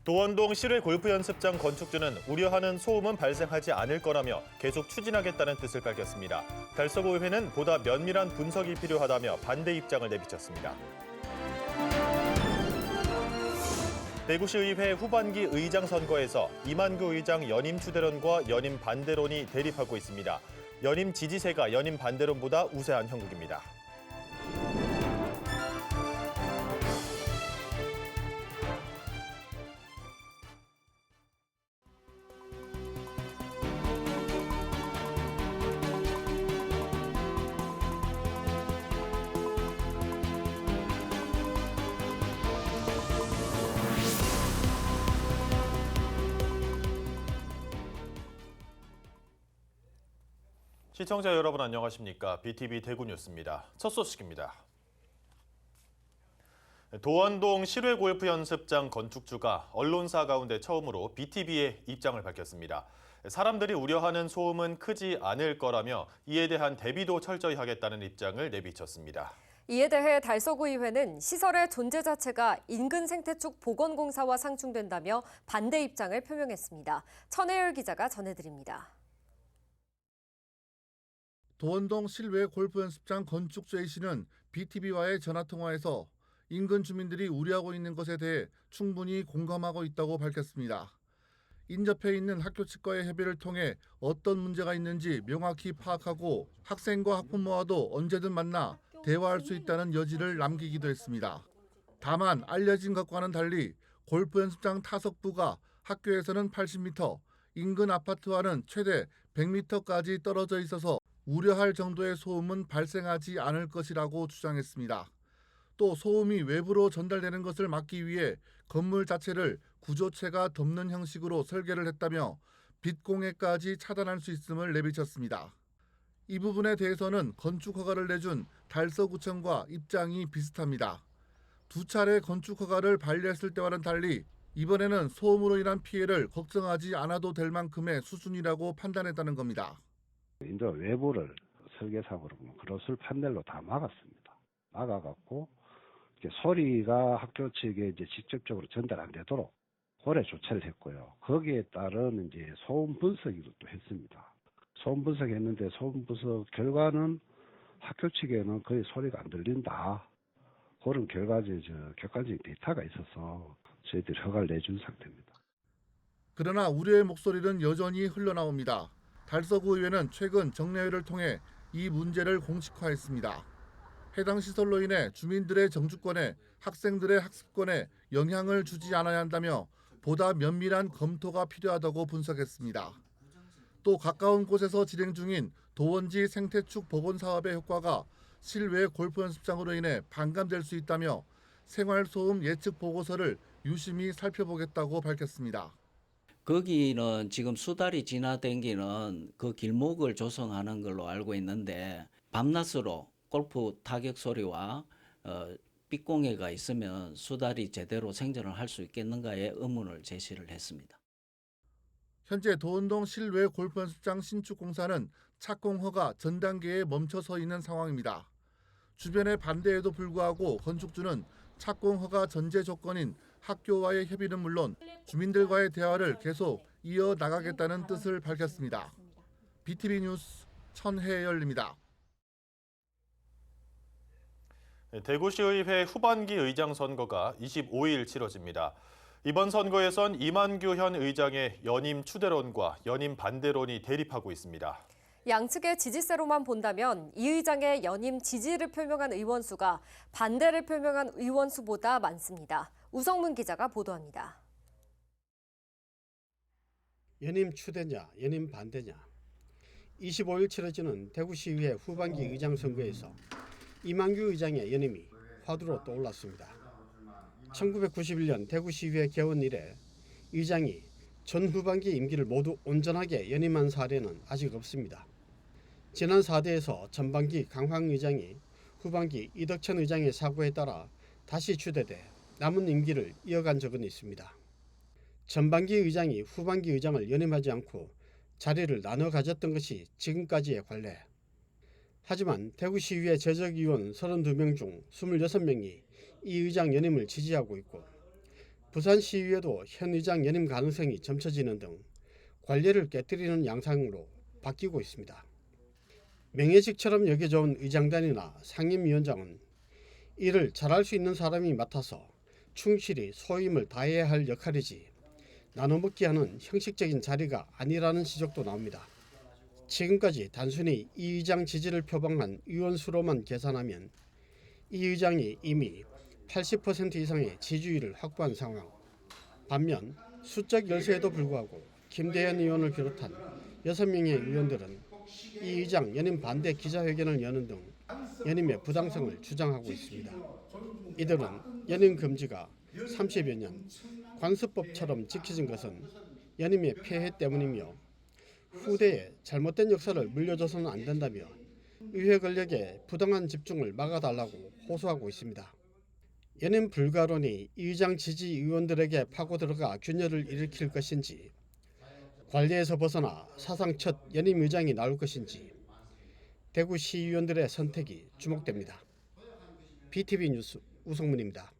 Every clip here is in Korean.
도원동 실외 골프 연습장 건축주는 우려하는 소음은 발생하지 않을 거라며 계속 추진하겠다는 뜻을 밝혔습니다. 달서구의회는 보다 면밀한 분석이 필요하다며 반대 입장을 내비쳤습니다. 대구시의회 후반기 의장 선거에서 이만규 의장 연임 추대론과 연임 반대론이 대립하고 있습니다. 연임 지지세가 연임 반대론보다 우세한 형국입니다. 시청자 여러분 안녕하십니까? BTV 대구 뉴스입니다. 첫 소식입니다. 도원동 실외 골프 연습장 건축주가 언론사 가운데 처음으로 BTV에 입장을 밝혔습니다. 사람들이 우려하는 소음은 크지 않을 거라며 이에 대한 대비도 철저히 하겠다는 입장을 내비쳤습니다. 이에 대해 달서구의회는 시설의 존재 자체가 인근 생태축 보건공사와 상충된다며 반대 입장을 표명했습니다. 천혜열 기자가 전해드립니다. 도원동 실외 골프 연습장 건축주 A씨는 BTV와의 전화통화에서 인근 주민들이 우려하고 있는 것에 대해 충분히 공감하고 있다고 밝혔습니다. 인접해 있는 학교 측과의 협의를 통해 어떤 문제가 있는지 명확히 파악하고 학생과 학부모와도 언제든 만나 대화할 수 있다는 여지를 남기기도 했습니다. 다만 알려진 것과는 달리 골프 연습장 타석부가 학교에서는 80m, 인근 아파트와는 최대 100m까지 떨어져 있어서 우려할 정도의 소음은 발생하지 않을 것이라고 주장했습니다. 또 소음이 외부로 전달되는 것을 막기 위해 건물 자체를 구조체가 덮는 형식으로 설계를 했다며 빛 공해까지 차단할 수 있음을 내비쳤습니다. 이 부분에 대해서는 건축 허가를 내준 달서구청과 입장이 비슷합니다. 두 차례 건축 허가를 발리했을 때와는 달리 이번에는 소음으로 인한 피해를 걱정하지 않아도 될 만큼의 수준이라고 판단했다는 겁니다. 인도 외부를 설계상으로 보면 그것을 판넬로 다 막았습니다. 막아갖고 소리가 학교 측에 이제 직접적으로 전달 안 되도록 고래 조치를 했고요. 거기에 따른 이제 소음 분석도 또 했습니다. 소음 분석했는데 소음 분석 결과는 학교 측에는 거의 소리가 안 들린다. 그런 객관적인 데이터가 있어서 저희들이 허가를 내준 상태입니다. 그러나 우려의 목소리는 여전히 흘러나옵니다. 달서구 의회는 최근 정례회를 통해 이 문제를 공식화했습니다. 해당 시설로 인해 주민들의 정주권에 학생들의 학습권에 영향을 주지 않아야 한다며 보다 면밀한 검토가 필요하다고 분석했습니다. 또 가까운 곳에서 진행 중인 도원지 생태축 복원 사업의 효과가 실외 골프 연습장으로 인해 반감될 수 있다며 생활소음 예측 보고서를 유심히 살펴보겠다고 밝혔습니다. 거기는 지금 수달이 지나다니는 그 길목을 조성하는 걸로 알고 있는데 밤낮으로 골프 타격 소리와 빛공해가 있으면 수달이 제대로 생존을 할 수 있겠는가에 의문을 제시를 했습니다. 현재 도원동 실외 골프 연습장 신축 공사는 착공 허가 전 단계에 멈춰서 있는 상황입니다. 주변의 반대에도 불구하고 건축주는 착공 허가 전제 조건인 학교와의 협의는 물론 주민들과의 대화를 계속 이어나가겠다는 뜻을 밝혔습니다. BTV 뉴스 천혜열입니다. 대구시의회 후반기 의장 선거가 25일 치러집니다. 이번 선거에선 이만규 현 의장의 연임 추대론과 연임 반대론이 대립하고 있습니다. 양측의 지지세로만 본다면 이 의장의 연임 지지를 표명한 의원 수가 반대를 표명한 의원 수보다 많습니다. 우성문 기자가 보도합니다. 연임 추대냐, 연임 반대냐. 25일 치러지는 대구시의회 후반기 의장 선거에서 이만규 의장의 연임이 화두로 떠올랐습니다. 1991년 대구시의회 개원 이래 의장이 전 후반기 임기를 모두 온전하게 연임한 사례는 아직 없습니다. 지난 4대에서 전반기 강황 의장이 후반기 이덕천 의장의 사고에 따라 다시 추대돼 남은 임기를 이어간 적은 있습니다. 전반기 의장이 후반기 의장을 연임하지 않고 자리를 나눠 가졌던 것이 지금까지의 관례. 하지만 대구시의회 재적의원 32명 중 26명이 이 의장 연임을 지지하고 있고 부산시의회도 현 의장 연임 가능성이 점쳐지는 등 관례를 깨뜨리는 양상으로 바뀌고 있습니다. 명예직처럼 여겨져온 의장단이나 상임위원장은 이를 잘할 수 있는 사람이 맡아서 충실히 소임을 다해야 할 역할이지 나눠먹기 하는 형식적인 자리가 아니라는 지적도 나옵니다. 지금까지 단순히 이 의장 지지를 표방한 의원 수로만 계산하면 이 의장이 이미 80% 이상의 지지율을 확보한 상황. 반면 수적 열세에도 불구하고 김대현 의원을 비롯한 6명의 의원들은 이 의장 연임 반대 기자회견을 여는 등 연임의 부당성을 주장하고 있습니다. 이들은 연임 금지가 30여 년 관습법처럼 지켜진 것은 연임의 폐해 때문이며 후대에 잘못된 역사를 물려줘서는 안 된다며 의회 권력의 부당한 집중을 막아달라고 호소하고 있습니다. 연임 불가론이 이 의장 지지 의원들에게 파고 들어가 균열을 일으킬 것인지 관례에서 벗어나 사상 첫 연임 의장이 나올 것인지 대구 시의원들의 선택이 주목됩니다. BTV 뉴스 우성문입니다.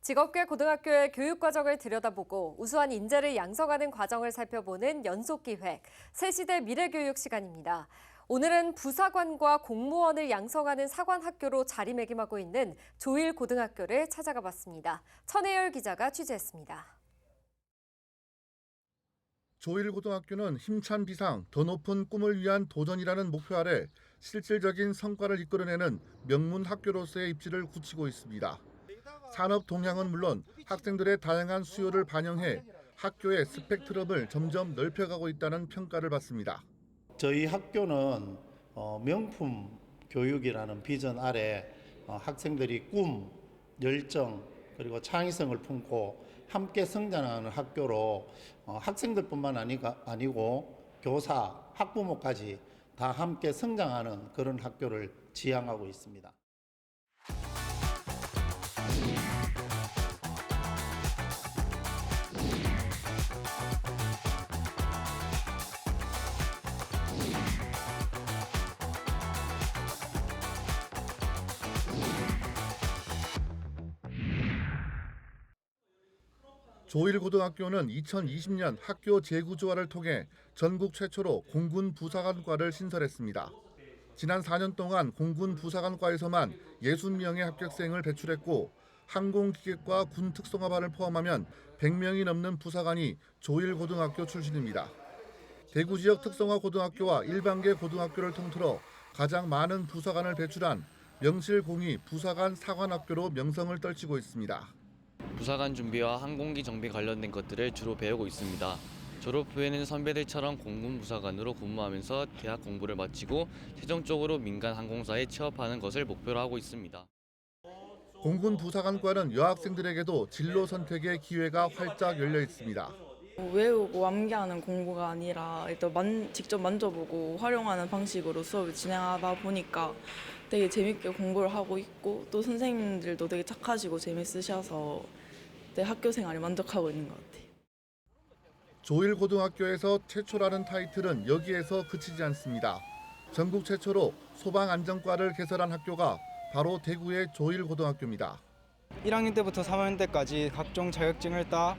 직업계 고등학교의 교육과정을 들여다보고 우수한 인재를 양성하는 과정을 살펴보는 연속기획, 새시대 미래교육 시간입니다. 오늘은 부사관과 공무원을 양성하는 사관학교로 자리매김하고 있는 조일고등학교를 찾아가 봤습니다. 천혜열 기자가 취재했습니다. 조일고등학교는 힘찬 비상, 더 높은 꿈을 위한 도전이라는 목표 아래 실질적인 성과를 이끌어내는 명문 학교로서의 입지를 굳히고 있습니다. 산업 동향은 물론 학생들의 다양한 수요를 반영해 학교의 스펙트럼을 점점 넓혀가고 있다는 평가를 받습니다. 저희 학교는 명품 교육이라는 비전 아래 학생들이 꿈, 열정, 그리고 창의성을 품고 함께 성장하는 학교로 학생들뿐만 아니고 교사, 학부모까지 다 함께 성장하는 그런 학교를 지향하고 있습니다. 조일고등학교는 2020년 학교 재구조화를 통해 전국 최초로 공군 부사관과를 신설했습니다. 지난 4년 동안 공군 부사관과에서만 60명의 합격생을 배출했고 항공기계과 군특성화반을 포함하면 100명이 넘는 부사관이 조일고등학교 출신입니다. 대구 지역 특성화 고등학교와 일반계 고등학교를 통틀어 가장 많은 부사관을 배출한 명실공히 부사관 사관학교로 명성을 떨치고 있습니다. 부사관 준비와 항공기 정비 관련된 것들을 주로 배우고 있습니다. 졸업 후에는 선배들처럼 공군 부사관으로 근무하면서 대학 공부를 마치고 최종적으로 민간 항공사에 취업하는 것을 목표로 하고 있습니다. 공군 부사관과는 여학생들에게도 진로 선택의 기회가 활짝 열려 있습니다. 외우고 암기하는 공부가 아니라 일단 직접 만져보고 활용하는 방식으로 수업을 진행하다 보니까 되게 재밌게 공부를 하고 있고 또 선생님들도 되게 착하시고 재밌으셔서 학교 생활에 만족하고 있는 것 같아요. 조일고등학교에서 최초라는 타이틀은 여기에서 그치지 않습니다. 전국 최초로 소방안전과를 개설한 학교가 바로 대구의 조일고등학교입니다. 1학년 때부터 3학년 때까지 각종 자격증을 따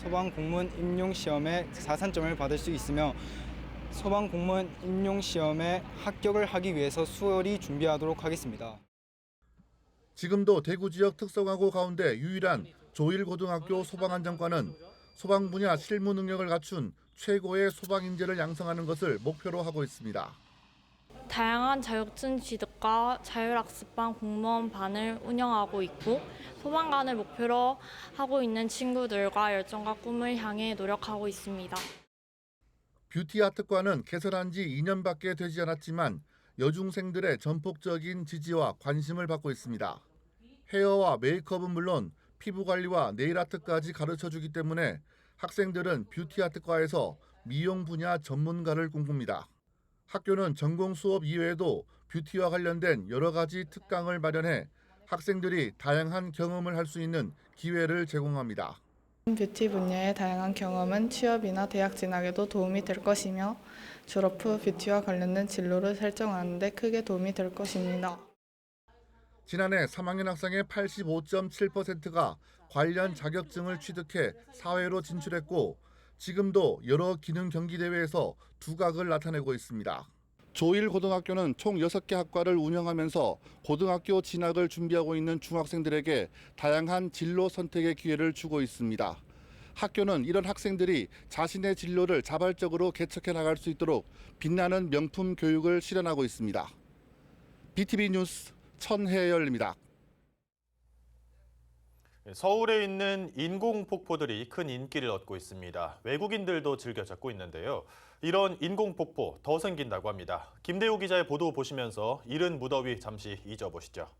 소방공무원 임용시험에 4산점을 받을 수 있으며 소방공무원 임용시험에 합격을 하기 위해서 수월히 준비하도록 하겠습니다. 지금도 대구 지역 특성화고 가운데 유일한 조일고등학교 소방안전과는 소방 분야 실무 능력을 갖춘 최고의 소방인재를 양성하는 것을 목표로 하고 있습니다. 다양한 자격증 취득과 자율학습반 공무원반을 운영하고 있고 소방관을 목표로 하고 있는 친구들과 열정과 꿈을 향해 노력하고 있습니다. 뷰티아트과는 개설한 지 2년밖에 되지 않았지만 여중생들의 전폭적인 지지와 관심을 받고 있습니다. 헤어와 메이크업은 물론 피부관리와 네일아트까지 가르쳐주기 때문에 학생들은 뷰티아트과에서 미용 분야 전문가를 꿈꿉니다. 학교는 전공 수업 이외에도 뷰티와 관련된 여러 가지 특강을 마련해 학생들이 다양한 경험을 할 수 있는 기회를 제공합니다. 뷰티 분야의 다양한 경험은 취업이나 대학 진학에도 도움이 될 것이며 졸업 후 뷰티와 관련된 진로를 설정하는 데 크게 도움이 될 것입니다. 지난해 3학년 학생의 85.7%가 관련 자격증을 취득해 사회로 진출했고 지금도 여러 기능 경기 대회에서 두각을 나타내고 있습니다. 조일고등학교는 총 6개 학과를 운영하면서 고등학교 진학을 준비하고 있는 중학생들에게 다양한 진로 선택의 기회를 주고 있습니다. 학교는 이런 학생들이 자신의 진로를 자발적으로 개척해 나갈 수 있도록 빛나는 명품 교육을 실현하고 있습니다. BTV 뉴스 천혜열입니다. 서울에 있는 인공폭포들이 큰 인기를 얻고 있습니다. 외국인들도 즐겨 찾고 있는데요. 이런 인공폭포 더 생긴다고 합니다. 김대우 기자의 보도 보시면서 이른 무더위 잠시 잊어보시죠.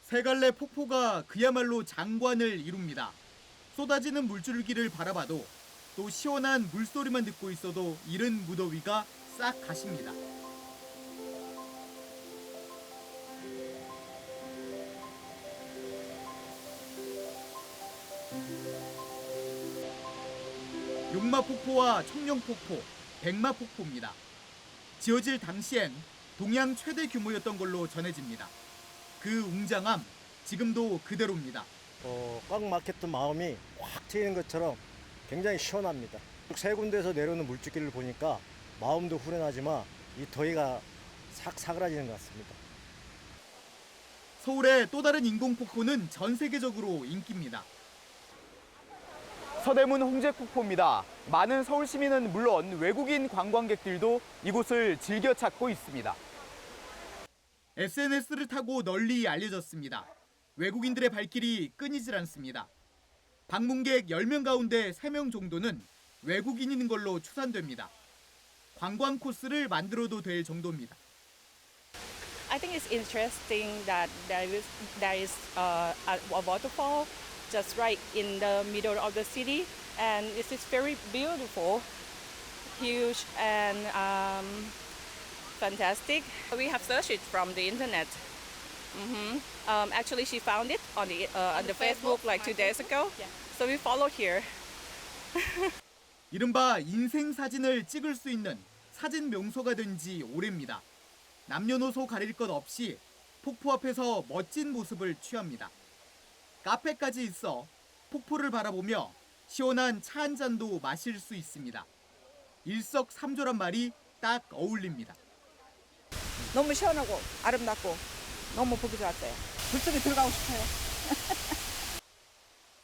세 갈래 폭포가 그야말로 장관을 이룹니다. 쏟아지는 물줄기를 바라봐도 또 시원한 물소리만 듣고 있어도 이른 무더위가 싹 가십니다. 용마폭포와 청룡폭포, 백마폭포입니다. 지어질 당시엔 동양 최대 규모였던 걸로 전해집니다. 그 웅장함, 지금도 그대로입니다. 꽉 막혔던 마음이 확 트이는 것처럼 굉장히 시원합니다. 세 군데에서 내려오는 물줄기를 보니까 마음도 후련하지만 이 더위가 싹 사그라지는 것 같습니다. 서울의 또 다른 인공폭포는 전 세계적으로 인기입니다. 서대문 홍제폭포입니다. 많은 서울 시민은 물론 외국인 관광객들도 이곳을 즐겨 찾고 있습니다. SNS를 타고 널리 알려졌습니다. 외국인들의 발길이 끊이질 않습니다. 방문객 10명 가운데 3명 정도는 외국인인 걸로 추산됩니다. 관광 코스를 만들어도 될 정도입니다. I think it's interesting that there is a waterfall just right in the middle of the city, and it is very beautiful, huge, and fantastic. We have searched it from the internet. Actually, she found it on the Facebook like 2 days ago, so we followed here. 이른바 인생 사진을 찍을 수 있는 사진 명소가 된 지 오래입니다. 남녀노소 가릴 것 없이 폭포 앞에서 멋진 모습을 취합니다. 카페까지 있어 폭포를 바라보며 시원한 차 한 잔도 마실 수 있습니다. 일석삼조란 말이 딱 어울립니다. 너무 시원하고 아름답고 너무 보기 좋았어요. 물속에 들어가고 싶어요.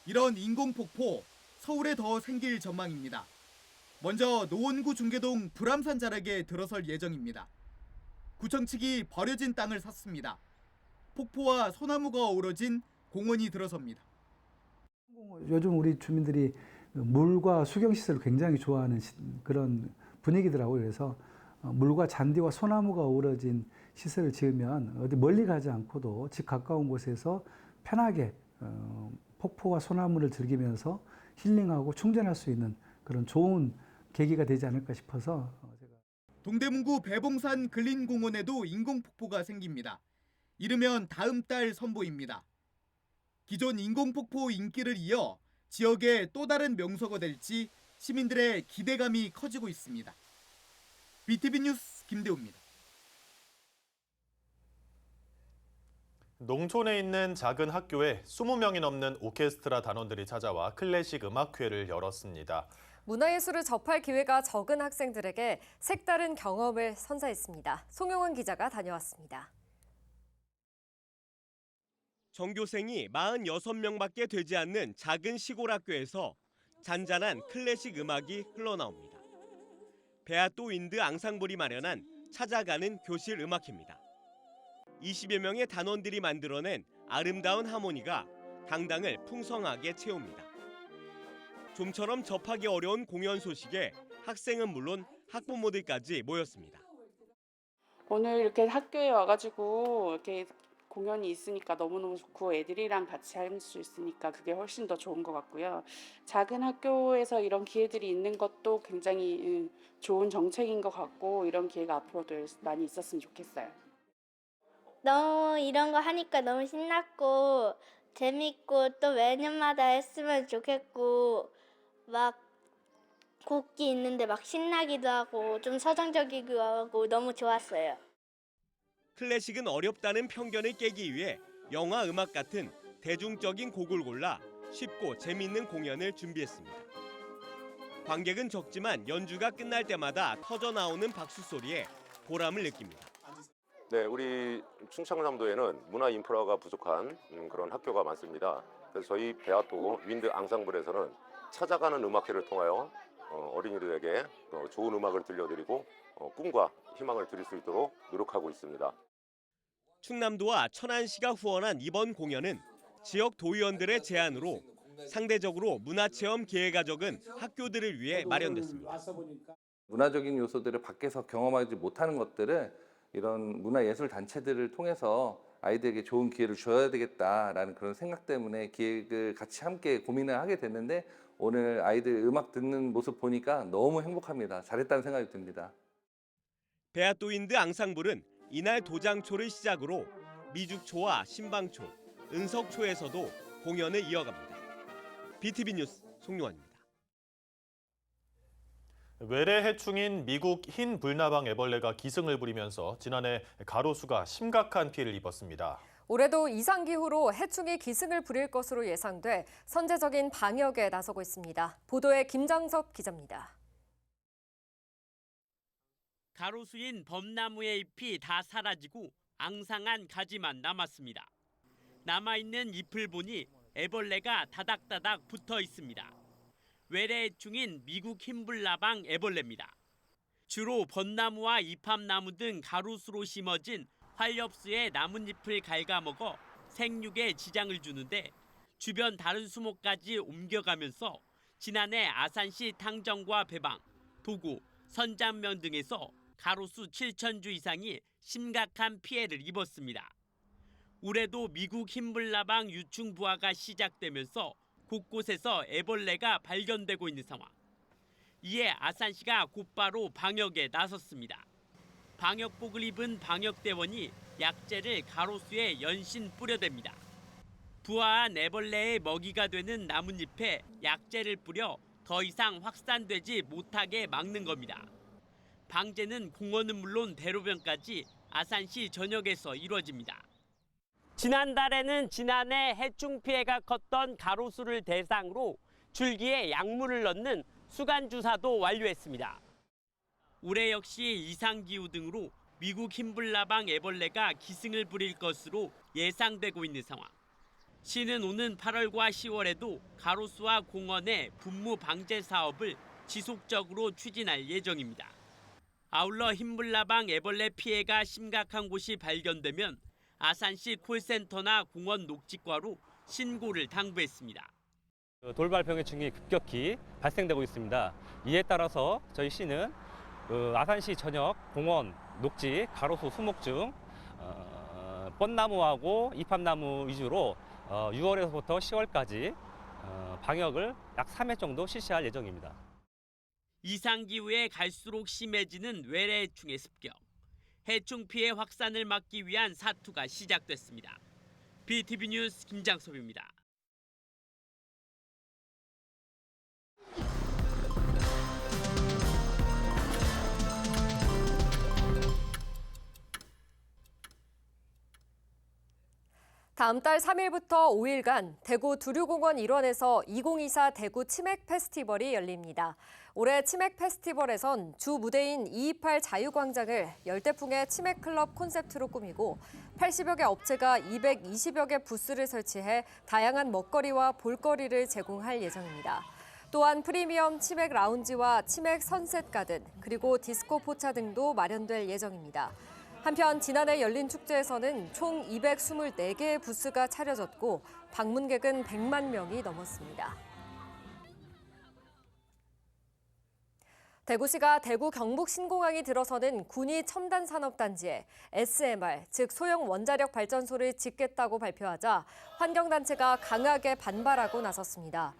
이런 인공폭포, 서울에 더 생길 전망입니다. 먼저 노원구 중계동 불암산 자락에 들어설 예정입니다. 구청 측이 버려진 땅을 샀습니다. 폭포와 소나무가 어우러진 공원이 들어섭니다. 요즘 우리 주민들이 물과 수경시설을 굉장히 좋아하는 그런 분위기더라고요. 그래서 물과 잔디와 소나무가 어우러진 시설을 지으면 어디 멀리 가지 않고도 집 가까운 곳에서 편하게 폭포와 소나무를 즐기면서 힐링하고 충전할 수 있는 그런 좋은 계기가 되지 않을까 싶어서 제가. 동대문구 배봉산 근린공원에도 인공폭포가 생깁니다. 이르면 다음 달 선보입니다. 기존 인공폭포 인기를 이어 지역의 또 다른 명소가 될지 시민들의 기대감이 커지고 있습니다. BTV 뉴스 김대우입니다. 농촌에 있는 작은 학교에 20명이 넘는 오케스트라 단원들이 찾아와 클래식 음악회를 열었습니다. 문화예술을 접할 기회가 적은 학생들에게 색다른 경험을 선사했습니다. 송영원 기자가 다녀왔습니다. 전교생이 46명밖에 되지 않는 작은 시골 학교에서 잔잔한 클래식 음악이 흘러나옵니다. 베아또 윈드 앙상블이 마련한 찾아가는 교실 음악회입니다. 20여 명의 단원들이 만들어낸 아름다운 하모니가 강당을 풍성하게 채웁니다. 좀처럼 접하기 어려운 공연 소식에 학생은 물론 학부모들까지 모였습니다. 오늘 이렇게 학교에 와가지고 이렇게 공연이 있으니까 너무너무 좋고 애들이랑 같이 할 수 있으니까 그게 훨씬 더 좋은 것 같고요. 작은 학교에서 이런 기회들이 있는 것도 굉장히 좋은 정책인 것 같고 이런 기회가 앞으로도 많이 있었으면 좋겠어요. 너무 이런 거 하니까 너무 신났고 재밌고 또 매년마다 했으면 좋겠고 막 곡기 있는데 막 신나기도 하고 좀 서정적이기도 하고 너무 좋았어요. 클래식은 어렵다는 편견을 깨기 위해 영화 음악 같은 대중적인 곡을 골라 쉽고 재미있는 공연을 준비했습니다. 관객은 적지만 연주가 끝날 때마다 터져 나오는 박수 소리에 보람을 느낍니다. 네, 우리 충청남도에는 문화 인프라가 부족한 그런 학교가 많습니다. 그래서 저희 배아또 윈드 앙상블에서는 찾아가는 음악회를 통하여 어린이들에게 좋은 음악을 들려드리고 꿈과 희망을 드릴 수 있도록 노력하고 있습니다. 충남도와 천안시가 후원한 이번 공연은 지역 도의원들의 제안으로 상대적으로 문화체험 기회가 적은 학교들을 위해 마련됐습니다. 문화적인 요소들을 밖에서 경험하지 못하는 것들을 이런 문화예술단체들을 통해서 아이들에게 좋은 기회를 줘야 되겠다라는 그런 생각 때문에 기획을 같이 함께 고민을 하게 됐는데 오늘 아이들 음악 듣는 모습 보니까 너무 행복합니다. 잘했다는 생각이 듭니다. 배아또 윈드 앙상블은 이날 도장초를 시작으로 미죽초와 신방초, 은석초에서도 공연을 이어갑니다. BTV 뉴스 송용환입니다. 외래 해충인 미국 흰 불나방 애벌레가 기승을 부리면서 지난해 가로수가 심각한 피해를 입었습니다. 올해도 이상기후로 해충이 기승을 부릴 것으로 예상돼 선제적인 방역에 나서고 있습니다. 보도에 김장섭 기자입니다. 가로수인 범나무의 잎이 다 사라지고 앙상한 가지만 남았습니다. 남아있는 잎을 보니 애벌레가 다닥다닥 붙어 있습니다. 외래해충인 미국 흰불나방 애벌레입니다. 주로 벚나무와 이팝나무 등 가로수로 심어진 활엽수의 나뭇잎을 갉아먹어 생육에 지장을 주는데 주변 다른 수목까지 옮겨가면서 지난해 아산시 탕정과 배방, 도구, 선장면 등에서 가로수 7,000주 이상이 심각한 피해를 입었습니다. 올해도 미국 흰불나방 유충 부화가 시작되면서 곳곳에서 애벌레가 발견되고 있는 상황. 이에 아산시가 곧바로 방역에 나섰습니다. 방역복을 입은 방역대원이 약재를 가로수에 연신 뿌려댑니다. 부화한 애벌레의 먹이가 되는 나뭇잎에 약재를 뿌려 더 이상 확산되지 못하게 막는 겁니다. 방제는 공원은 물론 대로변까지 아산시 전역에서 이루어집니다. 지난달에는 지난해 해충 피해가 컸던 가로수를 대상으로 줄기에 약물을 넣는 수간 주사도 완료했습니다. 올해 역시 이상기후 등으로 미국 흰불나방 애벌레가 기승을 부릴 것으로 예상되고 있는 상황. 시는 오는 8월과 10월에도 가로수와 공원의 분무 방제 사업을 지속적으로 추진할 예정입니다. 아울러 흰불나방 애벌레 피해가 심각한 곳이 발견되면 아산시 콜센터나 공원 녹지과로 신고를 당부했습니다. 돌발병해충이 급격히 발생되고 있습니다. 이에 따라서 저희 시는 아산시 전역 공원, 녹지, 가로수, 수목 중 뻗나무하고 이팝나무 위주로 6월에서부터 10월까지 방역을 약 3회 정도 실시할 예정입니다. 이상기후에 갈수록 심해지는 외래해충의 습격. 해충 피해 확산을 막기 위한 사투가 시작됐습니다. BTV 뉴스 김장섭입니다. 다음 달 3일부터 5일간 대구 두류공원 일원에서 2024 대구 치맥 페스티벌이 열립니다. 올해 치맥 페스티벌에선 주 무대인 228 자유광장을 열대풍의 치맥 클럽 콘셉트로 꾸미고 80여 개 업체가 220여 개 부스를 설치해 다양한 먹거리와 볼거리를 제공할 예정입니다. 또한 프리미엄 치맥 라운지와 치맥 선셋 가든, 그리고 디스코 포차 등도 마련될 예정입니다. 한편 지난해 열린 축제에서는 총 224개의 부스가 차려졌고 방문객은 100만 명이 넘었습니다. 대구시가 대구 경북 신공항이 들어서는 군이 첨단 산업단지에 SMR, 즉 소형 원자력 발전소를 짓겠다고 발표하자 환경단체가 강하게 반발하고 나섰습니다.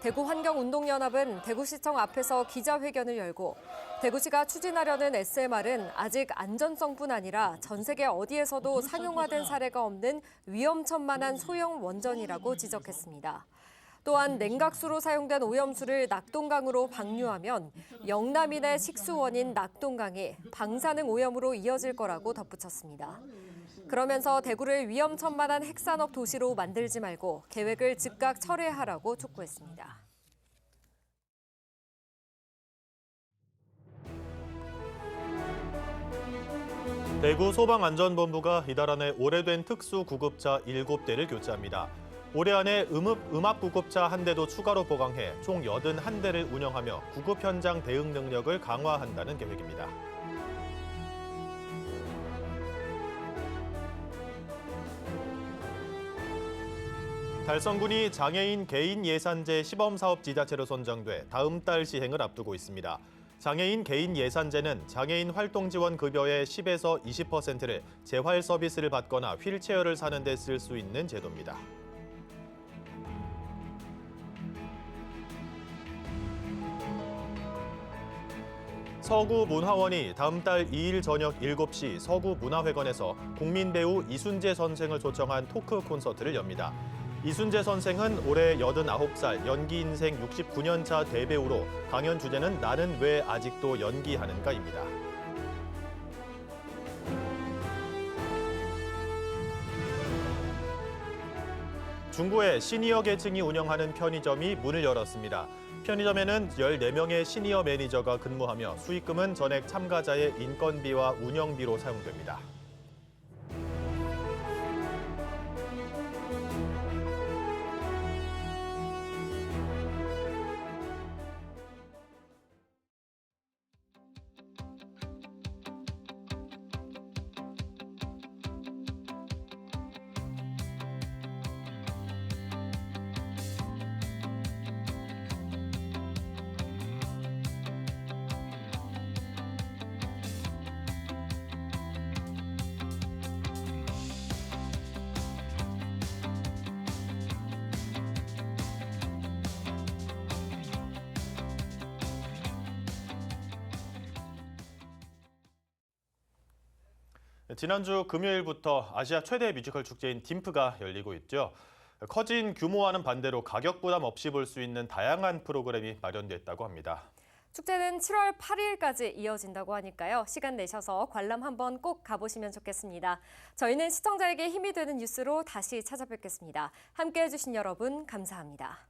대구환경운동연합은 대구시청 앞에서 기자회견을 열고 대구시가 추진하려는 SMR은 아직 안전성뿐 아니라 전 세계 어디에서도 상용화된 사례가 없는 위험천만한 소형 원전이라고 지적했습니다. 또한 냉각수로 사용된 오염수를 낙동강으로 방류하면 영남인의 식수원인 낙동강이 방사능 오염으로 이어질 거라고 덧붙였습니다. 그러면서 대구를 위험천만한 핵산업 도시로 만들지 말고 계획을 즉각 철회하라고 촉구했습니다. 대구 소방안전본부가 이달 안에 오래된 특수구급차 7대를 교체합니다. 올해 안에 음압구급차 1대도 추가로 보강해 총 81대를 운영하며 구급 현장 대응 능력을 강화한다는 계획입니다. 달성군이 장애인 개인 예산제 시범사업 지자체로 선정돼 다음 달 시행을 앞두고 있습니다. 장애인 개인 예산제는 장애인 활동지원 급여의 10에서 20%를 재활 서비스를 받거나 휠체어를 사는 데 쓸 수 있는 제도입니다. 서구문화원이 다음 달 2일 저녁 7시 서구문화회관에서 국민배우 이순재 선생을 초청한 토크 콘서트를 엽니다. 이순재 선생은 올해 89살 연기 인생 69년차 대배우로 강연 주제는 나는 왜 아직도 연기하는가입니다. 중구의 시니어 계층이 운영하는 편의점이 문을 열었습니다. 편의점에는 14명의 시니어 매니저가 근무하며 수익금은 전액 참가자의 인건비와 운영비로 사용됩니다. 지난주 금요일부터 아시아 최대 뮤지컬 축제인 딤프가 열리고 있죠. 커진 규모와는 반대로 가격 부담 없이 볼 수 있는 다양한 프로그램이 마련됐다고 합니다. 축제는 7월 8일까지 이어진다고 하니까요. 시간 내셔서 관람 한번 꼭 가보시면 좋겠습니다. 저희는 시청자에게 힘이 되는 뉴스로 다시 찾아뵙겠습니다. 함께해 주신 여러분 감사합니다.